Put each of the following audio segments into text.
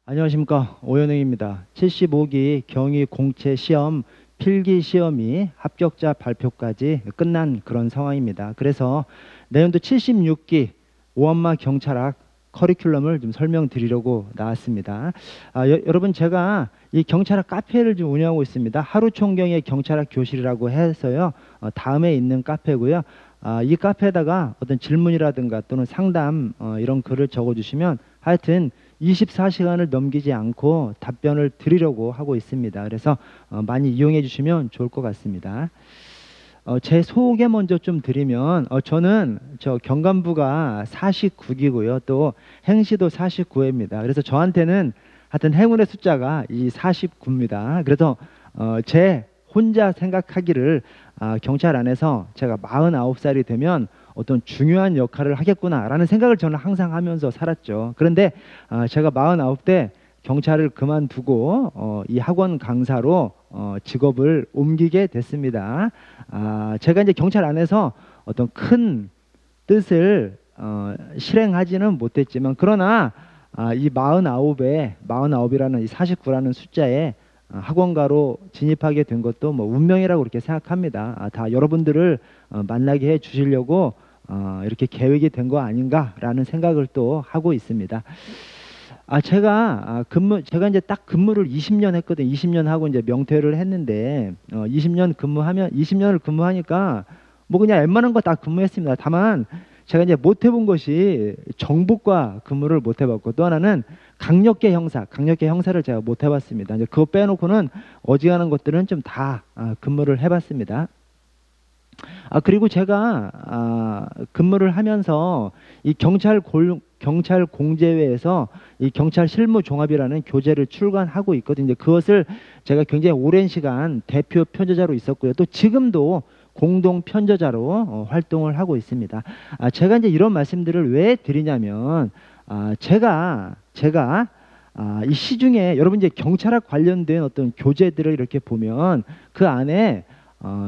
안녕하십니까, 오현웅입니다. 75기 경위 공채 시험 필기 시험이 합격자 발표까지 끝난 그런 상황입니다. 그래서 내년도 76기 오한마 경찰학 커리큘럼을 좀 설명드리려고 나왔습니다. 여러분, 제가 이 경찰학 카페를 좀 운영하고 있습니다. 하루총경의 경찰학 교실이라고 해서요. 다음에 있는 카페고요. 이 카페에다가 어떤 질문이라든가 또는 상담 이런 글을 적어주시면 하여튼 24시간을 넘기지 않고 답변을 드리려고 하고 있습니다. 그래서 많이 이용해 주시면 좋을 것 같습니다. 제 소개 먼저 좀 드리면 저는 경관부가 49기고요. 또 행시도 49회입니다. 그래서 저한테는 하여튼 행운의 숫자가 이 49입니다. 그래서 제 혼자 생각하기를 경찰 안에서 제가 49살이 되면 어떤 중요한 역할을 하겠구나라는 생각을 저는 항상 하면서 살았죠. 그런데 제가 49대 경찰을 그만두고 이 학원 강사로 직업을 옮기게 됐습니다. 제가 이제 경찰 안에서 어떤 큰 뜻을 실행하지는 못했지만, 그러나 이 49이라는 이 49라는 숫자에 학원가로 진입하게 된 것도 뭐 운명이라고 그렇게 생각합니다. 다 여러분들을 만나게 해 주시려고 이렇게 계획이 된 거 아닌가라는 생각을 또 하고 있습니다. 제가 이제 딱 근무를 20년 했거든요. 20년 하고 이제 명퇴를 했는데 20년을 근무하니까 뭐 그냥 웬만한 거 다 근무했습니다. 다만 제가 이제 못 해본 것이 정보과 근무를 못 해봤고, 또 하나는 강력계 형사를 제가 못 해봤습니다. 이제 그거 빼놓고는 어지간한 것들은 좀 다 근무를 해봤습니다. 그리고 제가 근무를 하면서 이 경찰 공제회에서 이 경찰 실무 종합이라는 교재를 출간하고 있거든요. 그것을 제가 굉장히 오랜 시간 대표 편저자로 있었고요. 또 지금도 공동 편저자로 활동을 하고 있습니다. 제가 이제 이런 말씀들을 왜 드리냐면, 제가 이 시중에 여러분 이제 경찰학 관련된 어떤 교재들을 이렇게 보면 그 안에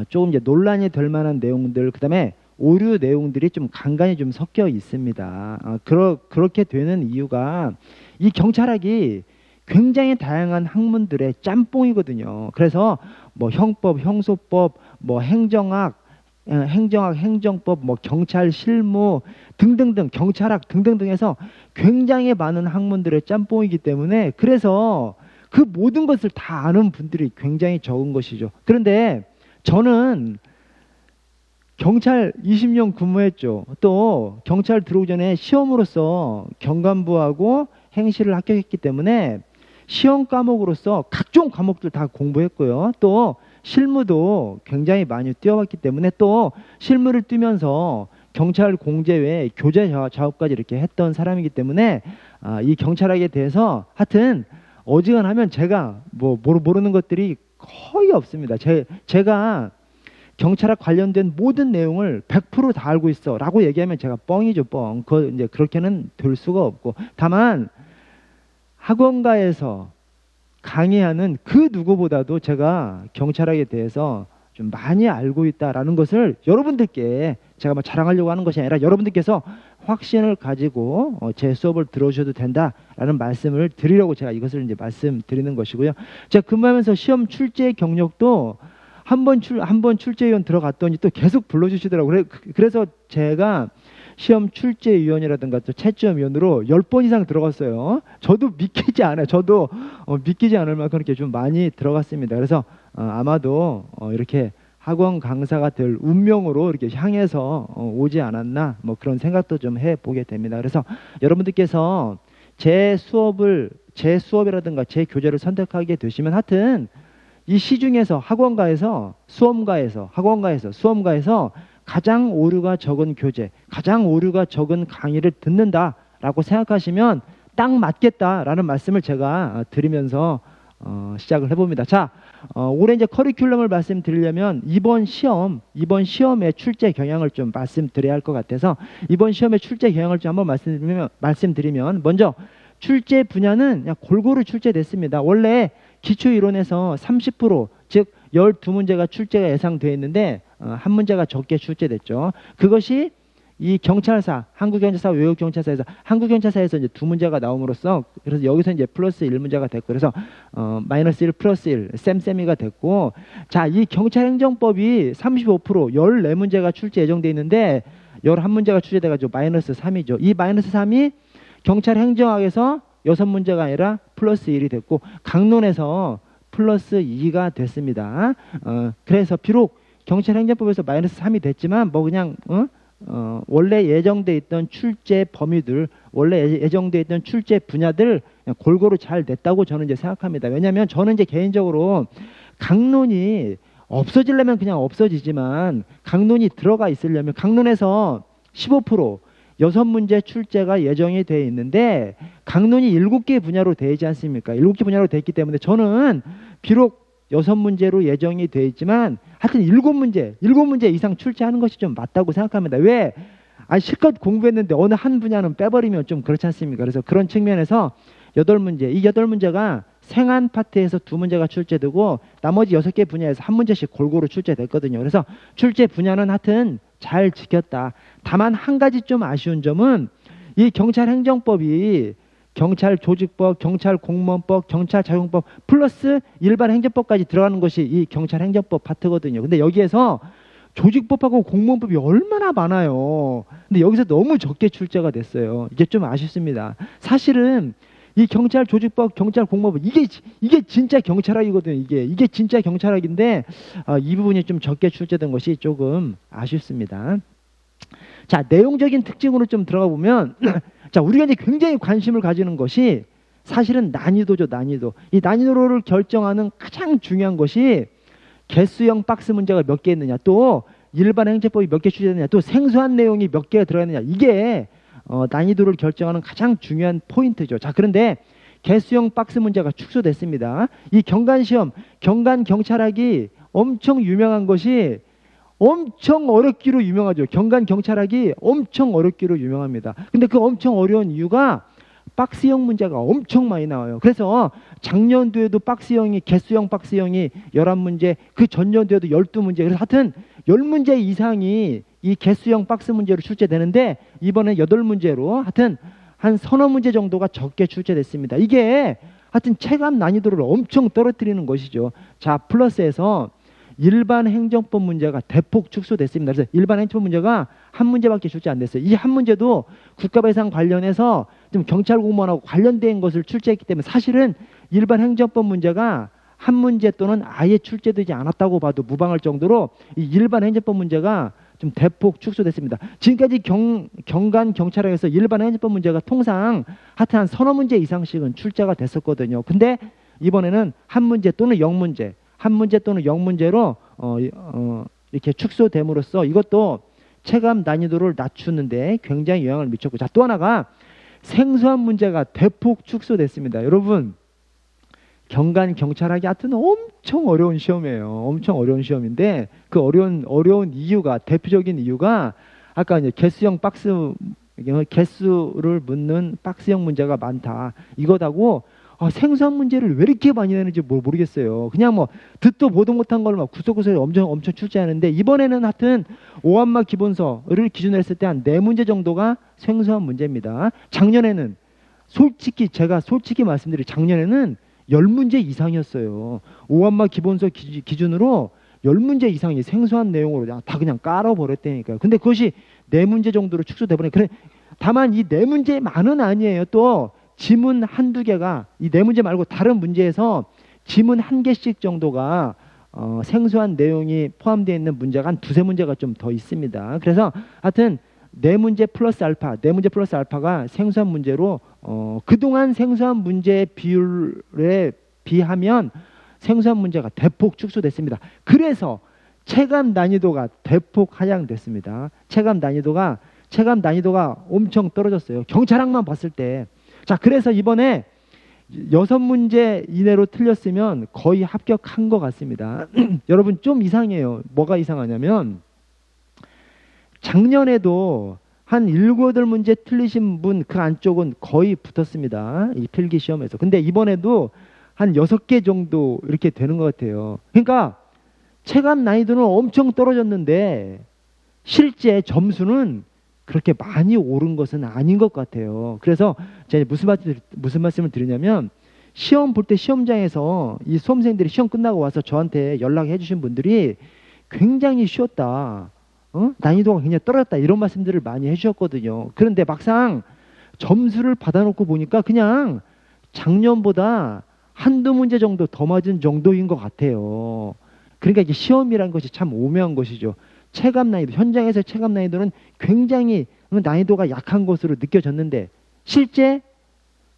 조금 이제 논란이 될 만한 내용들, 그다음에 오류 내용들이 좀 간간히 좀 섞여 있습니다. 그렇게 되는 이유가 이 경찰학이 굉장히 다양한 학문들의 짬뽕이거든요. 그래서 뭐 형법, 형소법, 뭐 행정학, 행정법, 뭐 경찰 실무 등등등, 경찰학 등등등 해서 굉장히 많은 학문들의 짬뽕이기 때문에, 그래서 그 모든 것을 다 아는 분들이 굉장히 적은 것이죠. 그런데 저는 경찰 20년 근무했죠. 또 경찰 들어오기 전에 시험으로서 경관부하고 행시를 합격했기 때문에 시험 과목으로서 각종 과목들 다 공부했고요. 또 실무도 굉장히 많이 뛰어왔기 때문에, 또 실무를 뛰면서 경찰 공제외 교재 작업까지 이렇게 했던 사람이기 때문에 이 경찰학에 대해서 하여튼 어지간하면 제가 뭐 모르는 것들이 거의 없습니다. 제가 경찰학 관련된 모든 내용을 100% 다 알고 있어 라고 얘기하면 제가 뻥이죠, 뻥. 이제 그렇게는 될 수가 없고, 다만 학원가에서 강의하는 그 누구보다도 제가 경찰학에 대해서 좀 많이 알고 있다라는 것을 여러분들께 제가 뭐 자랑하려고 하는 것이 아니라 여러분들께서 확신을 가지고 제 수업을 들어주셔도 된다라는 말씀을 드리려고 제가 이것을 이제 말씀드리는 것이고요. 제가 근무하면서 시험 출제 경력도 한 번 출제위원 들어갔더니 또 계속 불러주시더라고요. 그래서 제가 시험 출제위원이라든가 또 채점위원으로 10번 이상 들어갔어요. 저도 믿기지 않아요. 저도 믿기지 않을 만큼 이렇게 좀 많이 들어갔습니다. 그래서 아마도 이렇게 학원 강사가 될 운명으로 이렇게 향해서 오지 않았나, 뭐 그런 생각도 좀 해보게 됩니다. 그래서 여러분들께서 제 수업이라든가 제 교재를 선택하게 되시면 하여튼 이 시중에서 학원가에서 수험가에서 가장 오류가 적은 교재, 가장 오류가 적은 강의를 듣는다라고 생각하시면 딱 맞겠다라는 말씀을 제가 드리면서 시작을 해봅니다. 자, 올해 이제 커리큘럼을 말씀드리려면 이번 시험의 출제 경향을 좀 말씀드려야 할 것 같아서 이번 시험의 출제 경향을 좀 한번 말씀드리면 먼저 출제 분야는 그냥 골고루 출제됐습니다. 원래 기초이론에서 30%, 즉 12문제가 출제가 예상되어 있는데 한 문제가 적게 출제됐죠. 그것이 이 경찰사, 한국경찰사, 외국경찰사에서 한국경찰사에서 이제 두 문제가 나옴으로써 그래서 여기서 이제 플러스 1문제가 됐고 그래서 마이너스 1 플러스 1 쌤쌤이가 됐고 자, 이 경찰행정법이 35% 14문제가 출제 예정돼 있는데 11문제가 출제돼 가지고 마이너스 3이죠. 이 마이너스 3이 경찰행정학에서 6문제가 아니라 플러스 1이 됐고 강론에서 플러스 2가 됐습니다. 그래서 비록 경찰행정법에서 마이너스 3이 됐지만 뭐 그냥 원래 예정돼 있던 출제 범위들, 원래 예정돼 있던 출제 분야들 그냥 골고루 잘 냈다고 저는 이제 생각합니다. 왜냐하면 저는 이제 개인적으로 강론이 없어지려면 그냥 없어지지만 강론이 들어가 있으려면 강론에서 15% 6문제 출제가 예정이 되어 있는데 강론이 7개 분야로 되어 있지 않습니까? 7개 분야로 되어 있기 때문에 저는 비록 6문제로 예정이 되어 있지만 하여튼 7문제 이상 출제하는 것이 좀 맞다고 생각합니다. 왜? 실컷 공부했는데 어느 한 분야는 빼버리면 좀 그렇지 않습니까? 그래서 그런 측면에서 8문제, 이 8문제가 생안 파트에서 2문제가 출제되고 나머지 6개 분야에서 1문제씩 골고루 출제됐거든요. 그래서 출제 분야는 하여튼 잘 지켰다. 다만 한 가지 좀 아쉬운 점은 이 경찰행정법이 경찰조직법, 경찰공무원법, 경찰자용법 플러스 일반행정법까지 들어가는 것이 이 경찰행정법 파트거든요. 근데 여기에서 조직법하고 공무원법이 얼마나 많아요. 근데 여기서 너무 적게 출제가 됐어요. 이게 좀 아쉽습니다. 사실은 이 경찰조직법, 경찰공무원법 이게 진짜 경찰학이거든요. 이게 진짜 경찰학인데 이 부분이 좀 적게 출제된 것이 조금 아쉽습니다. 자, 내용적인 특징으로 좀 들어가 보면 자, 우리가 이제 굉장히 관심을 가지는 것이 사실은 난이도죠, 난이도. 이 난이도를 결정하는 가장 중요한 것이 개수형 박스 문제가 몇 개 있느냐, 또 일반 행정법이 몇 개 출제되느냐, 또 생소한 내용이 몇 개가 들어있느냐, 이게 난이도를 결정하는 가장 중요한 포인트죠. 자, 그런데 개수형 박스 문제가 축소됐습니다. 이 경관시험, 경관경찰학이 엄청 유명한 것이 엄청 어렵기로 유명하죠. 경관경찰학이 엄청 어렵기로 유명합니다. 근데 그 엄청 어려운 이유가 박스형 문제가 엄청 많이 나와요. 그래서 작년도에도 박스형이 개수형 박스형이 11문제, 그 전년도에도 12문제. 그래서 하여튼 10문제 이상이 이 개수형 박스 문제로 출제되는데 이번에 8문제로 하여튼 한 서너 문제 정도가 적게 출제됐습니다. 이게 하여튼 체감 난이도를 엄청 떨어뜨리는 것이죠. 자, 플러스에서 일반 행정법 문제가 대폭 축소됐습니다. 그래서 일반 행정법 문제가 한 문제밖에 출제 안 됐어요. 이 한 문제도 국가배상 관련해서 좀 경찰 공무원하고 관련된 것을 출제했기 때문에 사실은 일반 행정법 문제가 한 문제 또는 아예 출제되지 않았다고 봐도 무방할 정도로 이 일반 행정법 문제가 좀 대폭 축소됐습니다. 지금까지 경관경찰학에서 일반 행정법 문제가 통상 하여튼 한 서너 문제 이상씩은 출제가 됐었거든요. 근데 이번에는 한 문제 또는 0문제, 한 문제 또는 0문제로 이렇게 축소됨으로써 이것도 체감 난이도를 낮추는데 굉장히 영향을 미쳤고, 자, 또 하나가 생소한 문제가 대폭 축소됐습니다. 여러분, 경관경찰학이 하여튼 엄청 어려운 시험이에요. 엄청 어려운 시험인데 그 어려운 이유가, 대표적인 이유가 아까 이제 개수형 박스, 개수를 묻는 박스형 문제가 많다, 이거다고. 생소한 문제를 왜 이렇게 많이 내는지 모르겠어요. 그냥 뭐 듣도 보도 못한 걸 막 구석구석에 엄청 출제하는데 이번에는 하여튼 오한마 기본서를 기준으로 했을 때 한 4문제 정도가 생소한 문제입니다. 작년에는 제가 솔직히 말씀드리면 작년에는 10문제 이상이었어요. 오한마 기본서 기준으로 10문제 이상이 생소한 내용으로 다 그냥 깔아버렸다니까요. 근데 그것이 4문제 정도로 축소돼 버리니까. 다만 이 4문제만은 아니에요. 또 지문 한두 개가, 이 4문제 말고 다른 문제에서 지문 1개씩 정도가 생소한 내용이 포함되어 있는 문제가 한 2-3문제가 좀 더 있습니다. 그래서 하여튼 4문제 플러스 알파, 4문제 플러스 알파가 생소한 문제로 그동안 생소한 문제 비율에 비하면 생소한 문제가 대폭 축소됐습니다. 그래서 체감 난이도가 대폭 하향됐습니다. 체감 난이도가 엄청 떨어졌어요. 경찰학만 봤을 때. 자, 그래서 이번에 6문제 이내로 틀렸으면 거의 합격한 것 같습니다. 여러분, 좀 이상해요. 뭐가 이상하냐면 작년에도 한 7-8문제 틀리신 분 그 안쪽은 거의 붙었습니다. 이 필기 시험에서. 근데 이번에도 한 6개 정도 이렇게 되는 것 같아요. 그러니까 체감 난이도는 엄청 떨어졌는데 실제 점수는 그렇게 많이 오른 것은 아닌 것 같아요. 그래서 제가 무슨 말씀을 드리냐면 시험 볼 때 시험장에서 이 수험생들이 시험 끝나고 와서 저한테 연락해 주신 분들이 굉장히 쉬웠다. 난이도가 굉장히 떨어졌다. 이런 말씀들을 많이 해주셨거든요. 그런데 막상 점수를 받아놓고 보니까 그냥 작년보다 한두 문제 정도 더 맞은 정도인 것 같아요. 그러니까 이게 시험이라는 것이 참 오묘한 것이죠. 체감 난이도, 현장에서의 체감 난이도는 굉장히 난이도가 약한 것으로 느껴졌는데 실제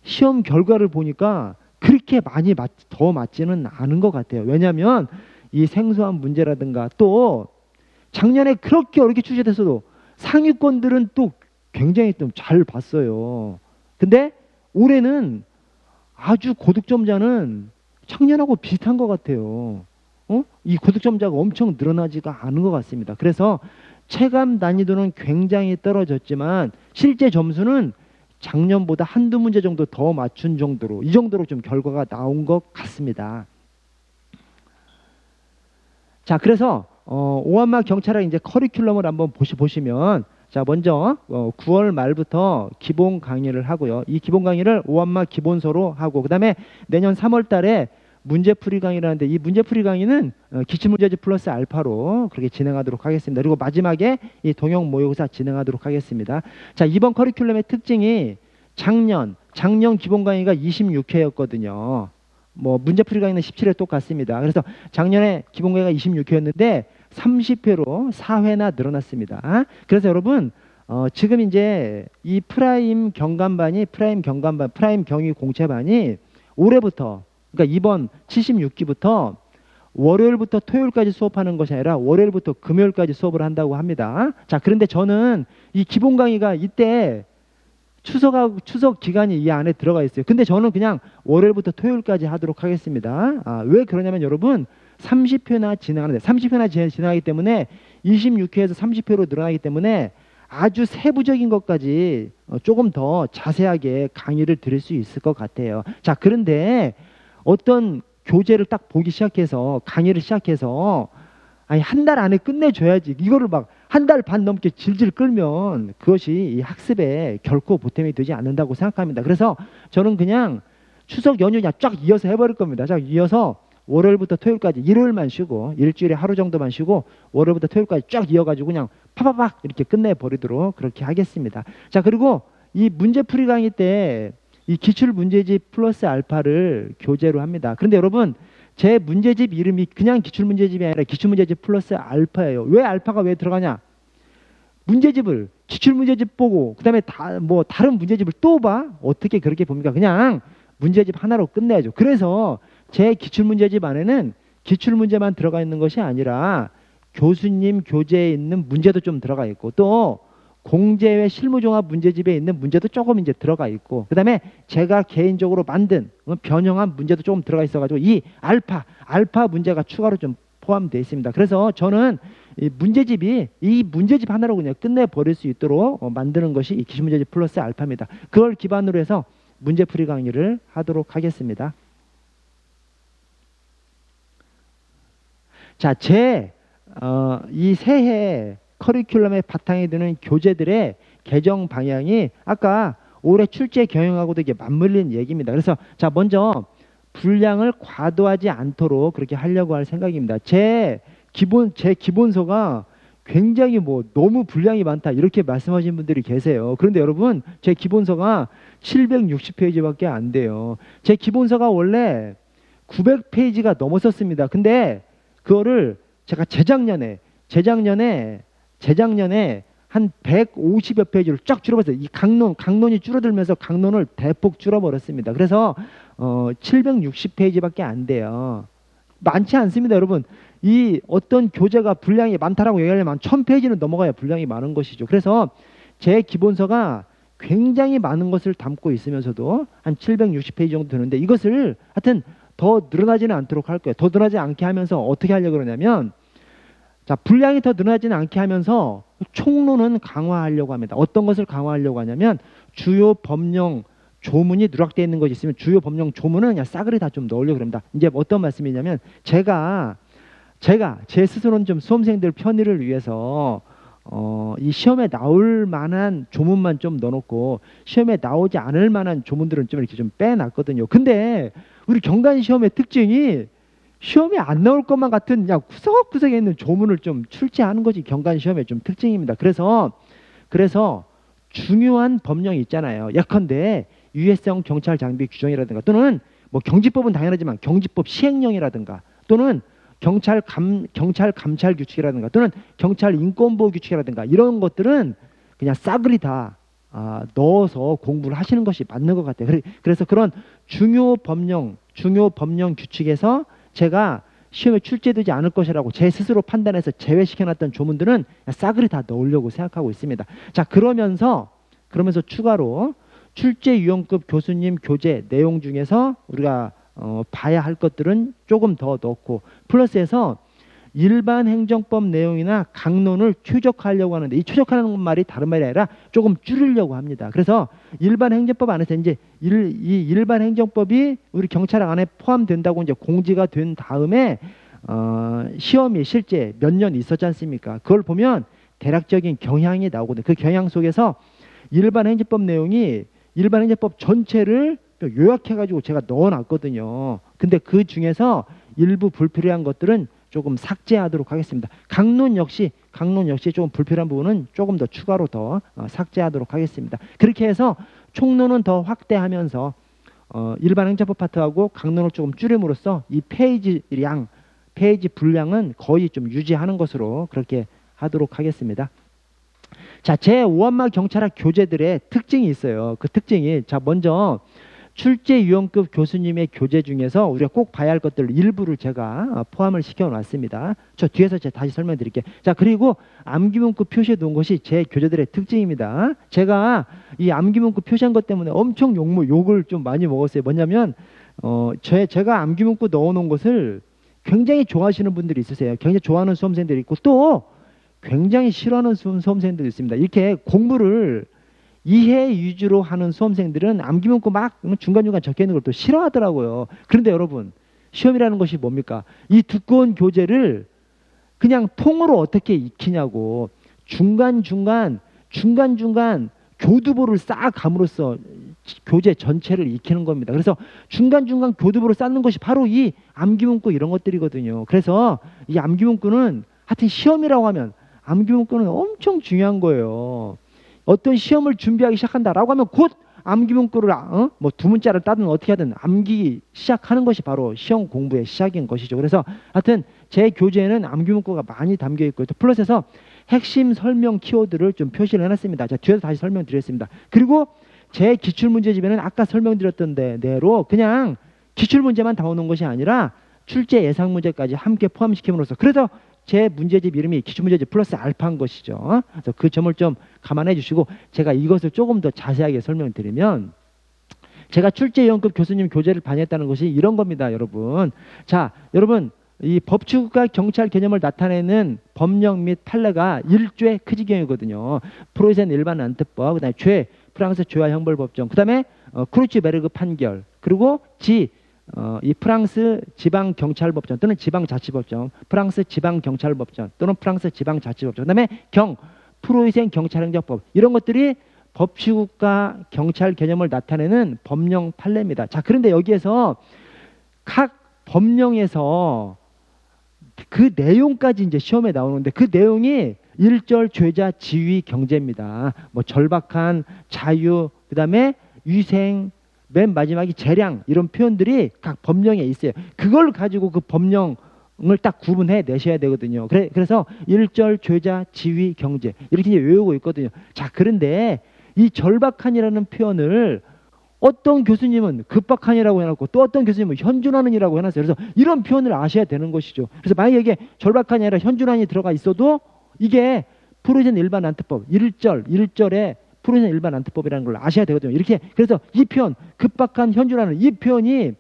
시험 결과를 보니까 그렇게 많이 더 맞지는 않은 것 같아요. 왜냐하면 이 생소한 문제라든가 또 작년에 그렇게 어렵게 출제됐어도 상위권들은 또 굉장히 좀 잘 봤어요. 근데 올해는 아주 고득점자는 작년하고 비슷한 것 같아요. 이 고득점자가 엄청 늘어나지가 않은 것 같습니다. 그래서 체감 난이도는 굉장히 떨어졌지만 실제 점수는 작년보다 한두 문제 정도 더 맞춘 정도로 이 정도로 좀 결과가 나온 것 같습니다. 자, 그래서 오한마 경찰학 이제 커리큘럼을 한번 보시면 자, 먼저 9월 말부터 기본 강의를 하고요. 이 기본 강의를 오한마 기본서로 하고 그다음에 내년 3월 달에 문제풀이 강의를 하는데 이 문제풀이 강의는 기출문제집 플러스 알파로 그렇게 진행하도록 하겠습니다. 그리고 마지막에 이 동영 모의고사 진행하도록 하겠습니다. 자, 이번 커리큘럼의 특징이 작년 기본 강의가 26회였거든요. 뭐 문제풀이 강의는 17회 똑같습니다. 그래서 작년에 기본 강의가 26회였는데 30회로 4회나 늘어났습니다. 그래서 여러분 지금 이제 이 프라임 경위 공채반이 올해부터 그러니까 이번 76기부터 월요일부터 토요일까지 수업하는 것이 아니라 월요일부터 금요일까지 수업을 한다고 합니다. 자, 그런데 저는 이 기본 강의가 이때 추석 기간이 이 안에 들어가 있어요. 근데 저는 그냥 월요일부터 토요일까지 하도록 하겠습니다. 왜 그러냐면 여러분 30회나 진행하기 때문에 26회에서 30회로 늘어나기 때문에 아주 세부적인 것까지 조금 더 자세하게 강의를 드릴 수 있을 것 같아요. 자, 그런데 어떤 교재를 딱 보기 시작해서 강의를 시작해서 아니 한 달 안에 끝내줘야지 이거를 막 한 달 반 넘게 질질 끌면 그것이 이 학습에 결코 보탬이 되지 않는다고 생각합니다. 그래서 저는 그냥 추석 연휴 그냥 쫙 이어서 해버릴 겁니다. 쫙 이어서 월요일부터 토요일까지 일요일만 쉬고 일주일에 하루 정도만 쉬고 월요일부터 토요일까지 쫙 이어가지고 그냥 파파박 이렇게 끝내버리도록 그렇게 하겠습니다. 자, 그리고 이 문제풀이 강의 때 이 기출문제집 플러스 알파를 교재로 합니다. 그런데 여러분 제 문제집 이름이 그냥 기출문제집이 아니라 기출문제집 플러스 알파예요. 왜 알파가 왜 들어가냐? 문제집을 기출문제집 보고 그다음에 다른 문제집을 또 봐? 어떻게 그렇게 봅니까? 그냥 문제집 하나로 끝내야죠. 그래서 제 기출문제집 안에는 기출문제만 들어가 있는 것이 아니라 교수님 교재에 있는 문제도 좀 들어가 있고 또 공제외 실무종합 문제집에 있는 문제도 조금 이제 들어가 있고 그다음에 제가 개인적으로 만든 변형한 문제도 조금 들어가 있어가지고 이 알파 문제가 추가로 좀 포함되어 있습니다. 그래서 저는 이 문제집 하나로 그냥 끝내버릴 수 있도록 만드는 것이 이 기출문제집 플러스 알파입니다. 그걸 기반으로 해서 문제풀이 강의를 하도록 하겠습니다. 자, 이 새해 커리큘럼의 바탕에 드는 교재들의 개정 방향이 아까 올해 출제 경영하고도 이게 맞물린 얘기입니다. 그래서 자, 먼저 분량을 과도하지 않도록 그렇게 하려고 할 생각입니다. 제 기본서가 굉장히 너무 분량이 많다 이렇게 말씀하시는 분들이 계세요. 그런데 여러분 제 기본서가 760페이지밖에 안 돼요. 제 기본서가 원래 900페이지가 넘었었습니다. 근데 그거를 제가 재작년에 한 150여 페이지를 쫙 줄여버렸어요. 이 강론이 줄어들면서 강론을 대폭 줄여버렸습니다. 그래서 760페이지밖에 안 돼요. 많지 않습니다, 여러분. 이 어떤 교재가 분량이 많다라고 얘기하려면 1000페이지는 넘어가야 분량이 많은 것이죠. 그래서 제 기본서가 굉장히 많은 것을 담고 있으면서도 한 760페이지 정도 되는데 이것을 하여튼 더 늘어나지는 않도록 할 거예요. 더 늘어나지 않게 하면서 어떻게 하려고 그러냐면 자, 분량이 더 늘어나지는 않게 하면서 총론은 강화하려고 합니다. 어떤 것을 강화하려고 하냐면 주요 법령 조문이 누락되어 있는 것이 있으면 주요 법령 조문은 그냥 싸그리 다 좀 넣으려고 합니다. 이제 어떤 말씀이냐면 제가 제 스스로는 좀 수험생들 편의를 위해서 이 시험에 나올 만한 조문만 좀 넣어놓고 시험에 나오지 않을 만한 조문들은 좀 이렇게 좀 빼놨거든요. 근데 우리 경관 시험의 특징이 시험에 안 나올 것만 같은 그냥 구석구석에 있는 조문을 좀 출제하는 것이 경관 시험의 좀 특징입니다. 그래서 중요한 법령이 있잖아요. 예컨대 유해성 경찰 장비 규정이라든가 또는 뭐 경지법은 당연하지만 경지법 시행령이라든가 또는 경찰 감찰 규칙이라든가 또는 경찰 인권보호 규칙이라든가 이런 것들은 그냥 싸그리 다 넣어서 공부를 하시는 것이 맞는 것 같아요. 그래서 그런 중요 법령 규칙에서 제가 시험에 출제되지 않을 것이라고 제 스스로 판단해서 제외시켜놨던 조문들은 싸그리 다 넣으려고 생각하고 있습니다. 자, 그러면서 추가로 출제위원급 교수님 교재 내용 중에서 우리가 봐야 할 것들은 조금 더 넣고 플러스해서 일반 행정법 내용이나 강론을 최적화하려고 하는데 이 최적화하는 말이 다른 말이 아니라 조금 줄이려고 합니다. 그래서 일반 행정법 안에서 이제 이 일반 행정법이 우리 경찰학 안에 포함된다고 이제 공지가 된 다음에 시험이 실제 몇 년 있었지 않습니까? 그걸 보면 대략적인 경향이 나오거든요. 그 경향 속에서 일반 행정법 내용이 일반 행정법 전체를 요약해가지고 제가 넣어놨거든요. 근데 그 중에서 일부 불필요한 것들은 조금 삭제하도록 하겠습니다. 강론 역시 조금 불필요한 부분은 조금 더 추가로 더 삭제하도록 하겠습니다. 그렇게 해서 총론은 더 확대하면서 일반 행정법 파트하고 강론을 조금 줄임으로써 이 페이지 분량은 거의 좀 유지하는 것으로 그렇게 하도록 하겠습니다. 자, 제5한마 경찰학 교재들의 특징이 있어요. 그 특징이 먼저 출제위원급 교수님의 교재 중에서 우리가 꼭 봐야 할 것들 일부를 제가 포함을 시켜놨습니다. 저 뒤에서 제가 다시 설명드릴게요. 자, 그리고 암기문구 표시해 놓은 것이 제 교재들의 특징입니다. 제가 이 암기문구 표시한 것 때문에 엄청 욕을 좀 많이 먹었어요. 뭐냐면 제가 암기문구 넣어놓은 것을 굉장히 좋아하시는 분들이 있으세요. 굉장히 좋아하는 수험생들이 있고 또 굉장히 싫어하는 수험생들이 있습니다. 이렇게 공부를 이해 위주로 하는 수험생들은 암기문구 막 중간중간 적혀있는 걸 또 싫어하더라고요. 그런데 여러분, 시험이라는 것이 뭡니까? 이 두꺼운 교재를 그냥 통으로 어떻게 익히냐고 중간중간 교두보를 싹 감으로써 교재 전체를 익히는 겁니다. 그래서 중간중간 교두보를 쌓는 것이 바로 이 암기문구 이런 것들이거든요. 그래서 이 암기문구는 하여튼 시험이라고 하면 암기문구는 엄청 중요한 거예요. 어떤 시험을 준비하기 시작한다라고 하면 곧 암기문구를 뭐 두 문자를 따든 어떻게 하든 암기 시작하는 것이 바로 시험 공부의 시작인 것이죠. 그래서 하여튼 제 교재에는 암기문구가 많이 담겨 있고 또 플러스해서 핵심 설명 키워드를 좀 표시를 해놨습니다. 자, 뒤에서 다시 설명드리겠습니다. 그리고 제 기출문제집에는 아까 설명드렸던 대로 그냥 기출문제만 담아놓은 것이 아니라 출제 예상문제까지 함께 포함시킴으로써 그래서 제 문제집 이름이 기출문제집 플러스 알파인 것이죠. 그래서 그 점을 좀 감안해 주시고 제가 이것을 조금 더 자세하게 설명드리면 제가 출제위원급 교수님 교재를 반영했다는 것이 이런 겁니다. 여러분. 자, 여러분 이 법치국가 경찰 개념을 나타내는 법령 및 판례가 1조의 크지경이거든요. 프로이센 일반 안트법, 그다음에 프랑스 죄와 형벌법정, 그다음에 크루츠베르그 판결, 그리고 이 프랑스 지방경찰법정 또는 지방자치법정, 프랑스 지방경찰법정 또는 프랑스 지방자치법정, 그 다음에 프로이센 경찰행정법 이런 것들이 법치국가 경찰 개념을 나타내는 법령 판례입니다. 자, 그런데 여기에서 각 법령에서 그 내용까지 이제 시험에 나오는데 그 내용이 일절 죄자 지위 경제입니다. 뭐 절박한 자유, 그 다음에 위생, 맨 마지막이 재량 이런 표현들이 각 법령에 있어요. 그걸 가지고 그 법령을 딱 구분해 내셔야 되거든요. 그래서 일절 죄자 지위 경제 이렇게 이제 외우고 있거든요. 자, 그런데 이 절박한이라는 표현을 어떤 교수님은 급박한이라고 해놓고 또 어떤 교수님은 현준한이라고 해놨어요. 그래서 이런 표현을 아셔야 되는 것이죠. 그래서 만약에 이게 절박한이 아니라 현준한이 들어가 있어도 이게 프로이센 일반 안트법 1절에 프로이센 일반 안트법이라는 걸 아셔야 되거든요. 이렇게 그래서 이 표현 급박한 현준한은 이 표현이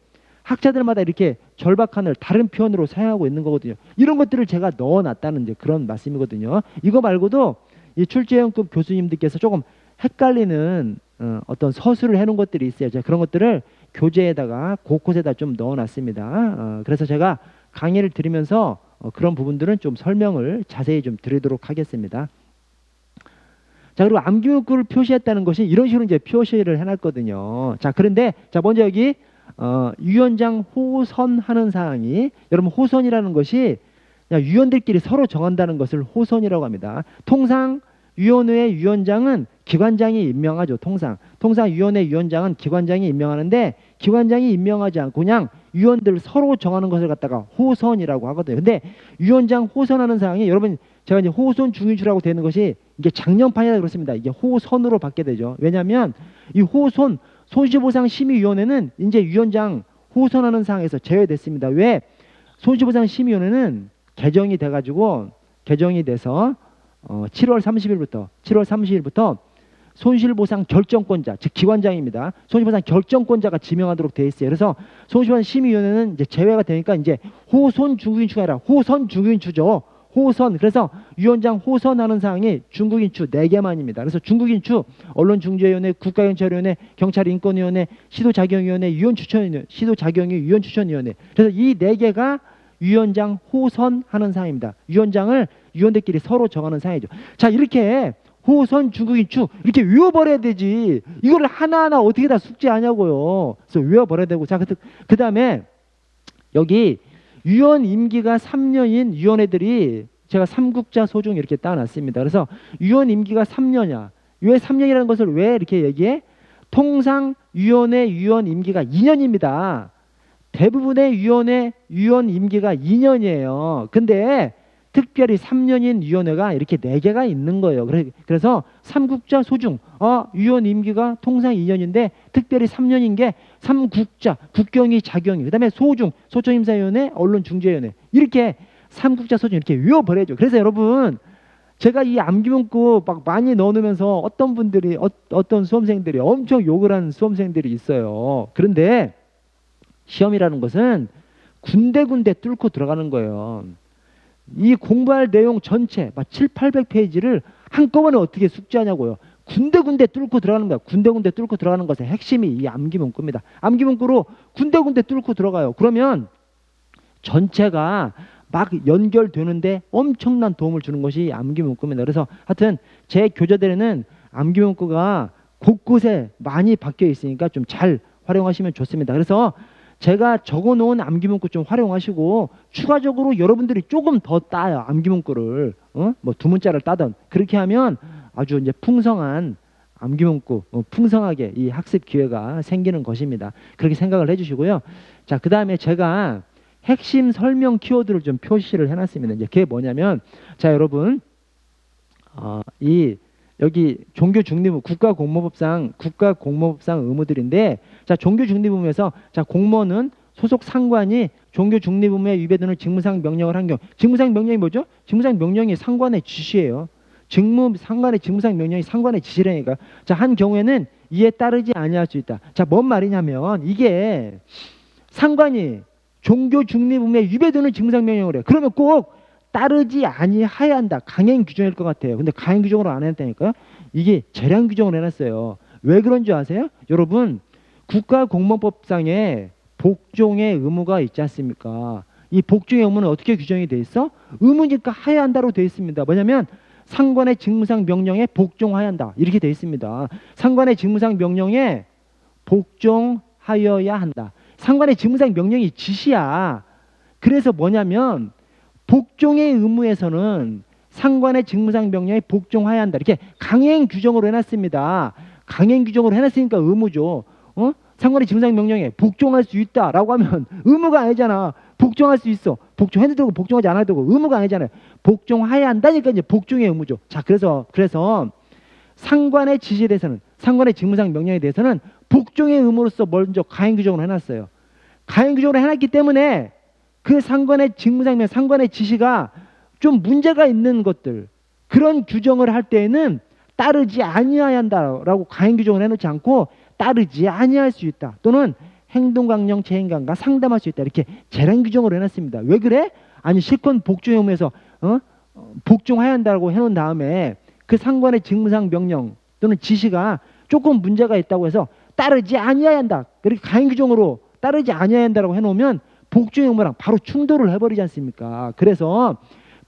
학자들마다 이렇게 절박한을 다른 표현으로 사용하고 있는 거거든요. 이런 것들을 제가 넣어놨다는 이제 그런 말씀이거든요. 이거 말고도 이 출제위원급 교수님들께서 조금 헷갈리는 어떤 서술을 해놓은 것들이 있어요. 제가 그런 것들을 교재에다가 곳곳에다 좀 넣어놨습니다. 그래서 제가 강의를 드리면서 그런 부분들은 좀 설명을 자세히 좀 드리도록 하겠습니다. 자, 그리고 암기문구를 표시했다는 것이 이런 식으로 이제 표시를 해놨거든요. 자, 그런데 자, 먼저 여기 위원장 호선하는 사항이, 여러분 호선이라는 것이 그냥 위원들끼리 서로 정한다는 것을 호선이라고 합니다. 통상 위원회 위원장은 기관장이 임명하죠. 통상 위원회 위원장은 기관장이 임명하는데, 기관장이 임명하지 않고 그냥 위원들 서로 정하는 것을 갖다가 호선이라고 하거든요. 근데 위원장 호선하는 사항이, 여러분 제가 이제 호선 중위주라고 되는 것이 이게 작년판이라 그렇습니다. 이게 호선으로 받게 되죠. 왜냐하면 이 호선 손실보상 심의위원회는 이제 위원장 호선하는 사항에서 제외됐습니다. 왜? 손실보상 심의위원회는 개정이 돼서 7월 30일부터 손실보상 결정권자, 즉 기관장입니다. 손실보상 결정권자가 지명하도록 되어 있어요. 그래서 손실보상 심의위원회는 이제 제외가 되니까 이제 호선 중국인추가 아니라 호선 중국인추죠. 호선. 그래서 위원장 호선하는 사항이 중국인추 4개만입니다. 그래서 중국인추, 언론중재위원회, 국가경찰위원회, 경찰인권위원회, 시도자경위원회, 위원추천위원회, 시도자경위 위원추천위원회. 그래서 이 4개가 위원장 호선하는 사항입니다. 위원장을 위원들끼리 서로 정하는 사항이죠. 자, 이렇게 호선, 중국인추 이렇게 외워버려야 되지. 이걸 하나하나 어떻게 다 숙지하냐고요. 그래서 외워버려야 되고. 자, 그 다음에 여기 위원 임기가 3년인 위원회들이 제가 삼국자 소중 이렇게 따놨습니다. 그래서 위원 임기가 3년이야. 왜 3년이라는 것을 왜 이렇게 얘기해? 통상 위원회 위원 임기가 2년입니다. 대부분의 위원회 위원 임기가 2년이에요. 근데 특별히 3년인 위원회가 이렇게 4개가 있는 거예요. 그래서 삼국자 소중, 위원 임기가 통상 2년인데 특별히 3년인 게 삼국자, 국경위, 자경위, 그 다음에 소중, 소청임사위원회, 언론중재위원회, 이렇게 삼국자 소중 이렇게 외워버려야죠. 그래서 여러분, 제가 이 암기문구 막 많이 넣어놓으면서 어떤 분들이, 어떤 수험생들이 엄청 욕을 하는 수험생들이 있어요. 그런데 시험이라는 것은 군데군데 뚫고 들어가는 거예요. 이 공부할 내용 전체 막 700~800페이지를 한꺼번에 어떻게 숙지하냐고요. 군데군데 뚫고 들어가는 거야. 군데군데 뚫고 들어가는 것의 핵심이 이 암기문구입니다. 암기문구로 군데군데 뚫고 들어가요. 그러면 전체가 막 연결되는데 엄청난 도움을 주는 것이 암기문구입니다. 그래서 하여튼 제 교재들에는 암기문구가 곳곳에 많이 박혀 있으니까 좀 잘 활용하시면 좋습니다. 그래서 제가 적어놓은 암기문구 좀 활용하시고 추가적으로 여러분들이 조금 더 따요. 암기문구를 뭐 2문자를 따던 그렇게 하면 아주 이제 풍성한 암기문구, 풍성하게 이 학습 기회가 생기는 것입니다. 그렇게 생각을 해주시고요. 자, 그 다음에 제가 핵심 설명 키워드를 좀 표시를 해놨습니다. 이제 그게 뭐냐면, 자, 여러분, 여기 종교중립의무, 국가공무법상 의무들인데, 자, 종교중립의무에서, 자, 공무원은 소속 상관이 종교중립의무에 위배되는 직무상 명령을 한 경우, 직무상 명령이 뭐죠? 직무상 명령이 상관의 지시예요. 상관의 직무상 명령이 상관의 지시라니까. 자, 한 경우에는 이에 따르지 아니할 수 있다. 자, 뭔 말이냐면, 이게 상관이 종교중립의무에 위배되는 직무상 명령을 해. 그러면 꼭 따르지 아니하여야 한다. 강행 규정일 것 같아요. 근데 강행 규정으로 안 해놨다니까요. 이게 재량 규정으로 해놨어요. 왜 그런 줄 아세요? 여러분, 국가공무법상에 복종의 의무가 있지 않습니까? 이 복종의 의무는 어떻게 규정이 돼 있어? 의무니까 하여야 한다로 돼 있습니다. 뭐냐면 상관의 직무상 명령에 복종하여야 한다. 이렇게 돼 있습니다. 상관의 직무상 명령에 복종하여야 한다. 상관의 직무상 명령이 지시야. 그래서 뭐냐면 복종의 의무에서는 상관의 직무상 명령에 복종해야 한다. 이렇게 강행 규정으로 해놨습니다. 강행 규정으로 해놨으니까 의무죠. 상관의 직무상 명령에 복종할 수 있다라고 하면 의무가 아니잖아. 복종할 수 있어. 복종해도 되고 복종하지 않아도 되고 의무가 아니잖아요. 복종해야 한다니까 이제 복종의 의무죠. 자, 그래서 상관의 지시에 대해서는, 상관의 직무상 명령에 대해서는 복종의 의무로서 먼저 강행 규정으로 해놨어요. 강행 규정으로 해놨기 때문에 그 상관의 직무상 명령, 상관의 지시가 좀 문제가 있는 것들, 그런 규정을 할 때에는 따르지 아니해야 한다라고 강행 규정을 해놓지 않고 따르지 아니할 수 있다. 또는 행동강령 재행관과 상담할 수 있다. 이렇게 재량 규정으로 해놨습니다. 왜 그래? 아니 실권 복종의 의무에서 복종해야 한다고 해놓은 다음에 그 상관의 직무상 명령 또는 지시가 조금 문제가 있다고 해서 따르지 아니해야 한다. 그렇게 강행 규정으로 따르지 아니해야 한다고 해놓으면 복종의 의무랑 바로 충돌을 해버리지 않습니까? 그래서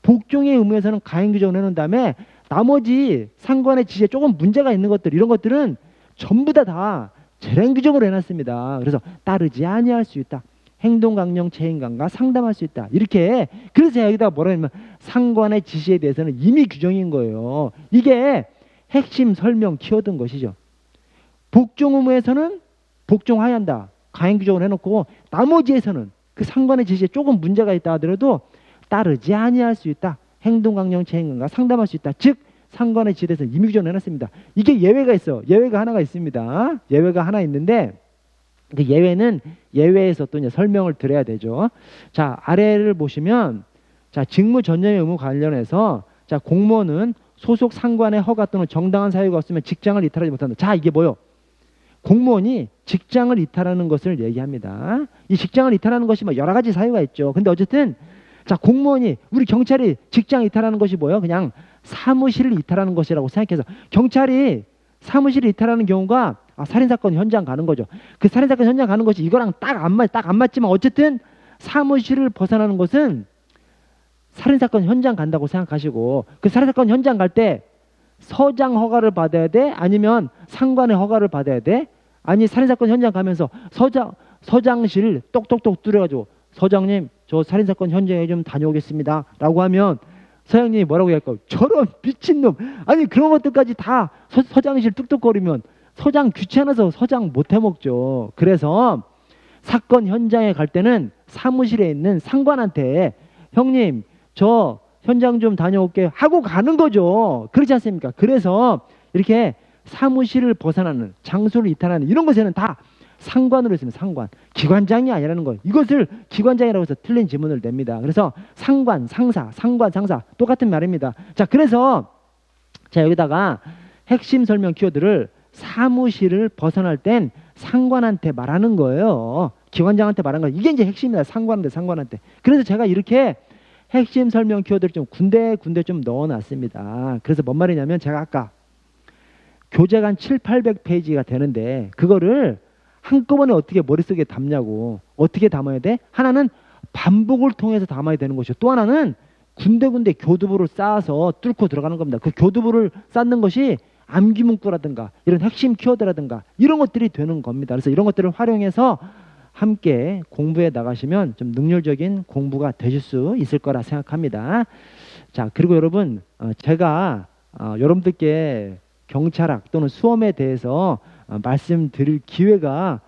복종의 의무에서는 강행 규정을 해놓은 다음에 나머지 상관의 지시에 조금 문제가 있는 것들, 이런 것들은 전부 다 재량 규정으로 해놨습니다. 그래서 따르지 아니할 수 있다. 행동 강령 체인강과 상담할 수 있다. 이렇게. 그래서 여기다 뭐라 하냐면 상관의 지시에 대해서는 임의 규정인 거예요. 이게 핵심 설명 키워드인 것이죠. 복종 의무에서는 복종하여야 한다. 가행 규정을 해놓고 나머지에서는 그 상관의 지시에 조금 문제가 있다 하더라도 따르지 아니할 수 있다. 행동 강령 체인강과 상담할 수 있다. 즉 상관의 지시에 대해서 임의 규정을 해놨습니다. 이게 예외가 있어. 예외가 하나가 있습니다. 예외가 하나 있는데 그 예외는 예외에서 또 이제 설명을 드려야 되죠. 자, 아래를 보시면 자, 직무 전념의 의무 관련해서 자, 공무원은 소속 상관의 허가 또는 정당한 사유가 없으면 직장을 이탈하지 못한다. 자, 이게 뭐요? 공무원이 직장을 이탈하는 것을 얘기합니다. 이 직장을 이탈하는 것이 뭐 여러 가지 사유가 있죠. 근데 어쨌든 자, 공무원이 우리 경찰이 직장 이탈하는 것이 뭐예요? 그냥 사무실을 이탈하는 것이라고 생각해서 경찰이 사무실을 이탈하는 경우가 살인사건 현장 가는 거죠. 그 살인사건 현장 가는 것이 이거랑 딱 안 맞지만 어쨌든 사무실을 벗어나는 것은 살인사건 현장 간다고 생각하시고 그 살인사건 현장 갈 때 서장 허가를 받아야 돼? 아니면 상관의 허가를 받아야 돼? 아니 살인사건 현장 가면서 서장실 똑똑똑 뚫어가지고 서장님 저 살인사건 현장에 좀 다녀오겠습니다 라고 하면 서장님이 뭐라고 할까요? 저런 미친놈. 아니 그런 것들까지 다 서장실 뚝뚝거리면 서장 귀찮아서 서장 못 해먹죠. 그래서 사건 현장에 갈 때는 사무실에 있는 상관한테 형님 저 현장 좀 다녀올게 하고 가는 거죠. 그렇지 않습니까? 그래서 이렇게 사무실을 벗어나는 장소를 이탈하는 이런 것에는 다 상관으로 있습니다. 상관. 기관장이 아니라는 거예요. 이것을 기관장이라고 해서 틀린 지문을 냅니다. 그래서 상관, 상사, 상관, 상사 똑같은 말입니다. 자, 그래서 자 여기다가 핵심 설명 키워드를 사무실을 벗어날 땐 상관한테 말하는 거예요. 기관장한테 말하는 거예요. 이게 이제 핵심이다. 상관한테. 그래서 제가 이렇게 핵심 설명 키워드를 좀 군데 좀 넣어놨습니다. 그래서 뭔 말이냐면 제가 아까 교재가 한 700~800페이지가 되는데 그거를 한꺼번에 어떻게 머릿속에 담냐고. 어떻게 담아야 돼? 하나는 반복을 통해서 담아야 되는 것이고 또 하나는 군데군데 교두부를 쌓아서 뚫고 들어가는 겁니다. 그 교두부를 쌓는 것이 암기 문구라든가 이런 핵심 키워드라든가 이런 것들이 되는 겁니다. 그래서 이런 것들을 활용해서 함께 공부해 나가시면 좀 능률적인 공부가 되실 수 있을 거라 생각합니다. 자, 그리고 여러분 제가 여러분들께 경찰학 또는 수험에 대해서 말씀드릴 기회가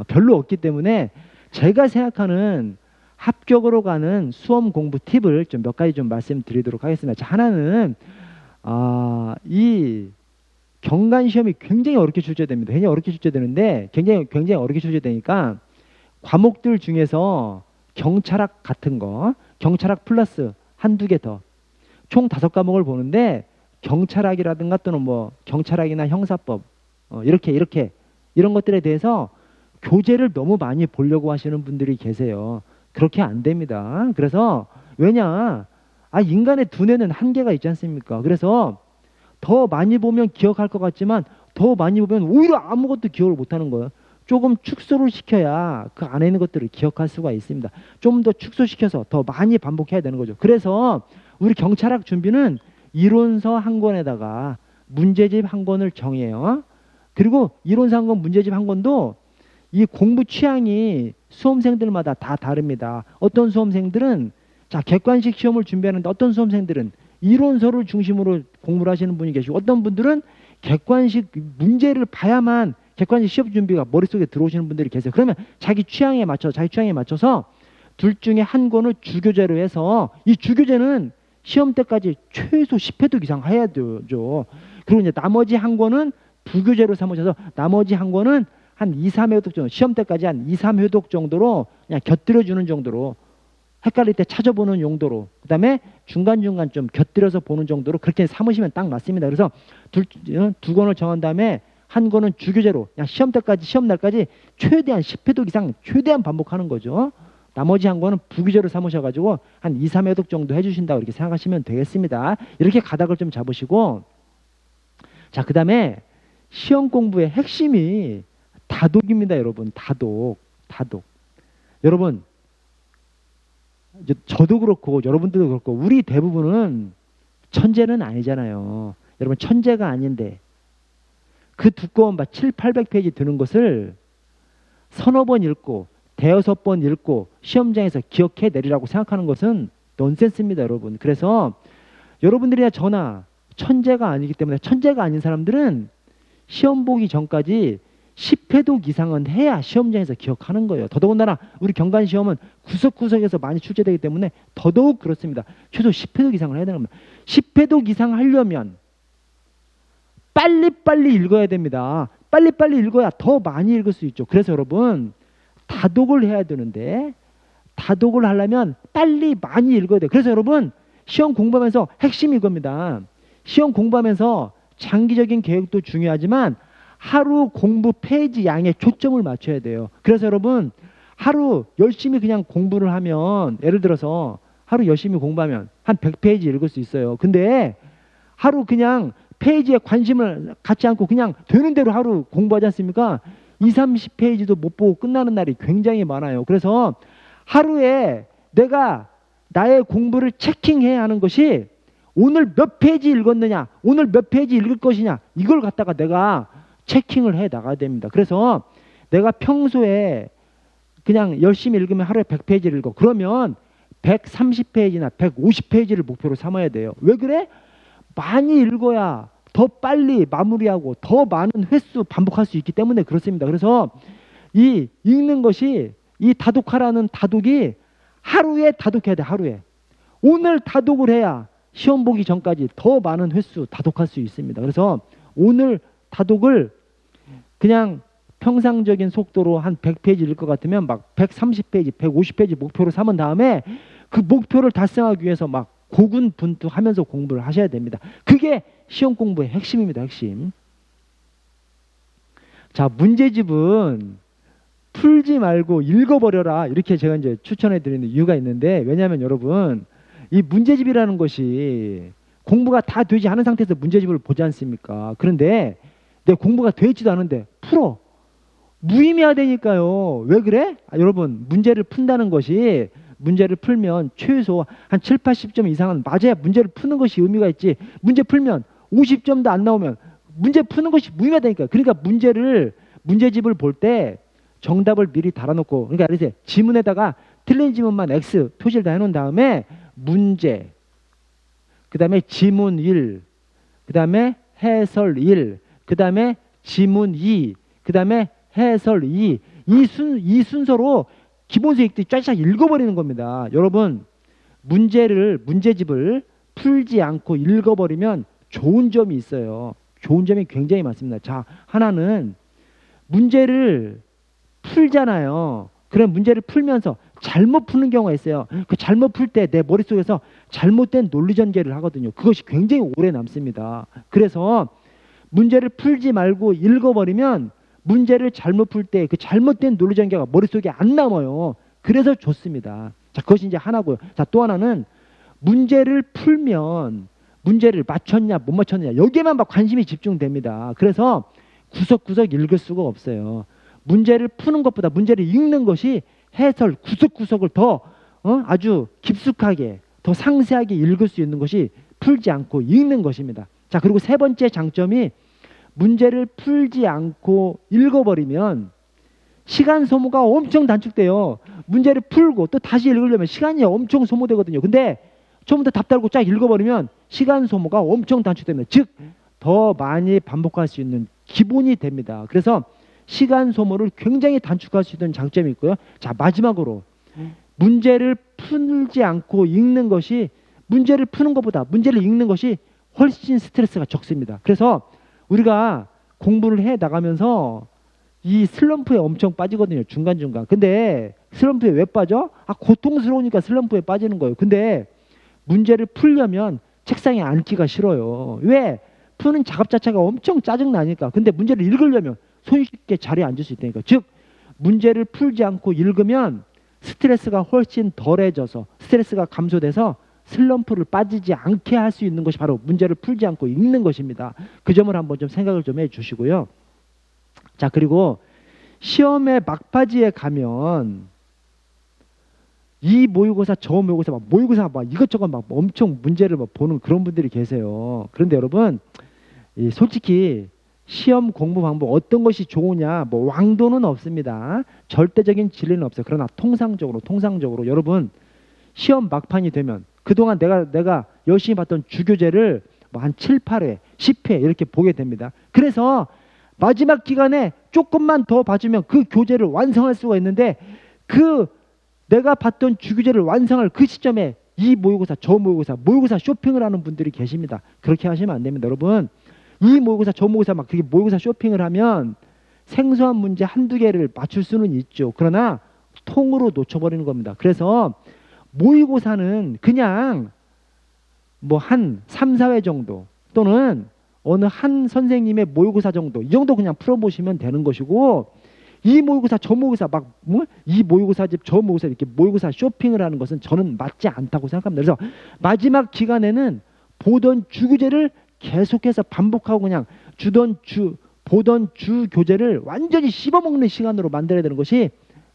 별로 없기 때문에 제가 생각하는 합격으로 가는 수험 공부 팁을 좀 몇 가지 좀 말씀드리도록 하겠습니다. 자, 하나는 이 경관 시험이 굉장히 어렵게 출제됩니다. 굉장히 어렵게 출제되는데 굉장히 어렵게 출제되니까 과목들 중에서 경찰학 같은 거, 경찰학 플러스 한두 개 더, 총 5과목을 보는데 경찰학이라든가 또는 뭐 경찰학이나 형사법 이렇게 이런 것들에 대해서 교재를 너무 많이 보려고 하시는 분들이 계세요. 그렇게 안 됩니다. 그래서 왜냐? 인간의 두뇌는 한계가 있지 않습니까? 그래서 더 많이 보면 기억할 것 같지만 더 많이 보면 오히려 아무것도 기억을 못하는 거예요. 조금 축소를 시켜야 그 안에 있는 것들을 기억할 수가 있습니다. 좀 더 축소시켜서 더 많이 반복해야 되는 거죠. 그래서 우리 경찰학 준비는 이론서 한 권에다가 문제집 한 권을 정해요. 그리고 이론서 한 권, 문제집 한 권도 이 공부 취향이 수험생들마다 다 다릅니다. 어떤 수험생들은 자 객관식 시험을 준비하는데 어떤 수험생들은 이론서를 중심으로 공부를 하시는 분이 계시고 어떤 분들은 객관식 문제를 봐야만 객관식 시험 준비가 머릿속에 들어오시는 분들이 계세요. 그러면 자기 취향에 맞춰서 둘 중에 한 권을 주교재로 해서 이 주교재는 시험 때까지 최소 10회독 이상 해야 되죠. 그리고 이제 나머지 한 권은 부교재로 삼으셔서 나머지 한 권은 한 2~3회독 정도, 시험 때까지 한 2~3회독 정도로 그냥 곁들여주는 정도로 헷갈릴 때 찾아보는 용도로 그 다음에 중간중간 좀 곁들여서 보는 정도로 그렇게 삼으시면 딱 맞습니다. 그래서 두 권을 정한 다음에 한 권은 주교재로 그냥 시험 때까지 시험 날까지 최대한 10회독 이상 최대한 반복하는 거죠. 나머지 한 권은 부교재로 삼으셔가지고 한 2~3회독 정도 해주신다고 이렇게 생각하시면 되겠습니다. 이렇게 가닥을 좀 잡으시고 자, 그 다음에 시험 공부의 핵심이 다독입니다. 여러분 다독. 여러분 저도 그렇고 여러분들도 그렇고 우리 대부분은 천재는 아니잖아요. 여러분 천재가 아닌데 그 두꺼운 7, 800페이지 드는 것을 서너 번 읽고 대여섯 번 읽고 시험장에서 기억해 내리라고 생각하는 것은 넌센스입니다, 여러분. 그래서 여러분들이나 저나 천재가 아니기 때문에 천재가 아닌 사람들은 시험 보기 전까지 10회독 이상은 해야 시험장에서 기억하는 거예요. 더더군다나 우리 경관 시험은 구석구석에서 많이 출제되기 때문에 더더욱 그렇습니다. 최소 10회독 이상을 해야 되는 겁니다. 10회독 이상 하려면 빨리빨리 읽어야 됩니다. 빨리빨리 읽어야 더 많이 읽을 수 있죠. 그래서 여러분 다독을 해야 되는데 다독을 하려면 빨리 많이 읽어야 돼요. 그래서 여러분 시험 공부하면서 핵심이 이겁니다. 시험 공부하면서 장기적인 계획도 중요하지만 하루 공부 페이지 양에 초점을 맞춰야 돼요. 그래서 여러분 하루 열심히 그냥 공부를 하면 예를 들어서 하루 열심히 공부하면 한 100페이지 읽을 수 있어요. 근데 하루 그냥 페이지에 관심을 갖지 않고 그냥 되는 대로 하루 공부하지 않습니까? 20, 30페이지도 못 보고 끝나는 날이 굉장히 많아요. 그래서 하루에 내가 나의 공부를 체킹해야 하는 것이 오늘 몇 페이지 읽었느냐, 오늘 몇 페이지 읽을 것이냐, 이걸 갖다가 내가 체킹을 해 나가야 됩니다. 그래서 내가 평소에 그냥 열심히 읽으면 하루에 100페이지를 읽어. 그러면 130페이지나 150페이지를 목표로 삼아야 돼요. 왜 그래? 많이 읽어야 더 빨리 마무리하고 더 많은 횟수 반복할 수 있기 때문에 그렇습니다. 그래서 이 읽는 것이 이 다독하라는 다독이 하루에 다독해야 돼. 하루에. 오늘 다독을 해야 시험 보기 전까지 더 많은 횟수 다독할 수 있습니다. 그래서 오늘 다독을 그냥 평상적인 속도로 한 100페이지 읽을 것 같으면 막 130페이지, 150페이지 목표로 삼은 다음에 그 목표를 달성하기 위해서 막 고군분투하면서 공부를 하셔야 됩니다. 그게 시험 공부의 핵심입니다. 핵심. 자, 문제집은 풀지 말고 읽어버려라. 이렇게 제가 이제 추천해 드리는 이유가 있는데, 왜냐하면 여러분 이 문제집이라는 것이 공부가 다 되지 않은 상태에서 문제집을 보지 않습니까? 그런데 내 공부가 돼 있지도 않은데 풀어. 무의미하다니까요. 왜 그래? 여러분 문제를 푼다는 것이 문제를 풀면 최소 한 7, 80점 이상은 맞아야 문제를 푸는 것이 의미가 있지. 문제 풀면 50점도 안 나오면 문제 푸는 것이 무의미하다니까요. 그러니까 문제집을 볼 때 정답을 미리 달아놓고, 그러니까 이제 지문에다가 틀린 지문만 X 표시를 다 해놓은 다음에 문제, 그 다음에 지문 1, 그 다음에 해설 1, 그 다음에 지문 2, 그 다음에 해설 2, 이 순서로 기본수익들이 쫙쫙 읽어버리는 겁니다. 여러분 문제집을 풀지 않고 읽어버리면 좋은 점이 있어요. 좋은 점이 굉장히 많습니다. 자, 하나는 문제를 풀잖아요. 그럼 문제를 풀면서 잘못 푸는 경우가 있어요. 그 잘못 풀 때 내 머릿속에서 잘못된 논리 전개를 하거든요. 그것이 굉장히 오래 남습니다. 그래서 문제를 풀지 말고 읽어버리면 문제를 잘못 풀 때 그 잘못된 논리 전개가 머릿속에 안 남아요. 그래서 좋습니다. 자, 그것이 이제 하나고요. 자, 또 하나는 문제를 풀면 문제를 맞췄냐 못 맞췄냐 여기에만 막 관심이 집중됩니다. 그래서 구석구석 읽을 수가 없어요. 문제를 푸는 것보다 문제를 읽는 것이 해설 구석구석을 더 아주 깊숙하게 더 상세하게 읽을 수 있는 것이 풀지 않고 읽는 것입니다. 자, 그리고 세 번째 장점이 문제를 풀지 않고 읽어버리면 시간 소모가 엄청 단축돼요. 문제를 풀고 또 다시 읽으려면 시간이 엄청 소모되거든요. 근데 처음부터 답 달고 쫙 읽어버리면 시간 소모가 엄청 단축됩니다. 즉 더 많이 반복할 수 있는 기본이 됩니다. 그래서 시간 소모를 굉장히 단축할 수 있는 장점이 있고요. 자, 마지막으로 문제를 풀지 않고 읽는 것이 문제를 푸는 것보다 문제를 읽는 것이 훨씬 스트레스가 적습니다. 그래서 우리가 공부를 해 나가면서 이 슬럼프에 엄청 빠지거든요. 중간중간. 근데 슬럼프에 왜 빠져? 고통스러우니까 슬럼프에 빠지는 거예요. 근데 문제를 풀려면 책상에 앉기가 싫어요. 왜? 푸는 작업 자체가 엄청 짜증나니까. 근데 문제를 읽으려면 손쉽게 자리에 앉을 수 있다니까. 즉 문제를 풀지 않고 읽으면 스트레스가 훨씬 덜해져서 스트레스가 감소돼서 슬럼프를 빠지지 않게 할 수 있는 것이 바로 문제를 풀지 않고 읽는 것입니다. 그 점을 한번 좀 생각을 좀 해주시고요. 자, 그리고 시험의 막바지에 가면 이 모의고사 저 모의고사 막 모의고사 막 이것저것 막 엄청 문제를 막 보는 그런 분들이 계세요. 그런데 여러분, 이 솔직히 시험 공부 방법 어떤 것이 좋으냐, 뭐 왕도는 없습니다. 절대적인 진리는 없어요. 그러나 통상적으로 여러분, 시험 막판이 되면 그동안 내가 열심히 봤던 주교재를 뭐 한 7, 8회, 10회 이렇게 보게 됩니다. 그래서 마지막 기간에 조금만 더 봐주면 그 교재를 완성할 수가 있는데, 그 내가 봤던 주교재를 완성할 그 시점에 이 모의고사 저 모의고사 쇼핑을 하는 분들이 계십니다. 그렇게 하시면 안 됩니다. 여러분, 이 모의고사 저 모의고사 막 그렇게 모의고사 쇼핑을 하면 생소한 문제 한두 개를 맞출 수는 있죠. 그러나 통으로 놓쳐버리는 겁니다. 그래서 모의고사는 그냥 뭐 한 3, 4회 정도, 또는 어느 한 선생님의 모의고사 정도, 이 정도 그냥 풀어보시면 되는 것이고, 이 모의고사 저 모의고사 막 이 모의고사집 저 모의고사 이렇게 모의고사 쇼핑을 하는 것은 저는 맞지 않다고 생각합니다. 그래서 마지막 기간에는 보던 주교재를 계속해서 반복하고 그냥 보던 주 교재를 완전히 씹어먹는 시간으로 만들어야 되는 것이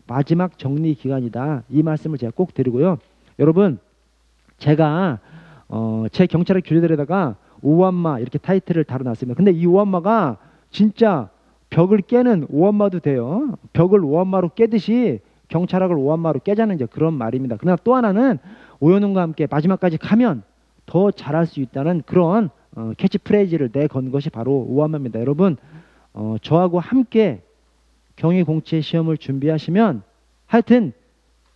마지막 정리 기간이다. 이 말씀을 제가 꼭 드리고요. 여러분, 제가 제 경찰학 교재들에다가 오한마 이렇게 타이틀을 달아놨습니다. 근데 이 오한마가 진짜 벽을 깨는 오한마도 돼요. 벽을 오한마로 깨듯이 경찰학을 오한마로 깨자는 이제 그런 말입니다. 그러나 또 하나는 오연훈과 함께 마지막까지 가면 더 잘할 수 있다는 그런 캐치프레이즈를 내건 것이 바로 오한마입니다. 여러분, 저하고 함께 경위공채 시험을 준비하시면 하여튼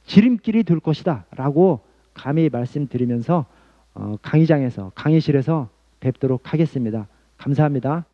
지름길이 될 것이다 라고 감히 말씀드리면서 강의실에서 뵙도록 하겠습니다. 감사합니다.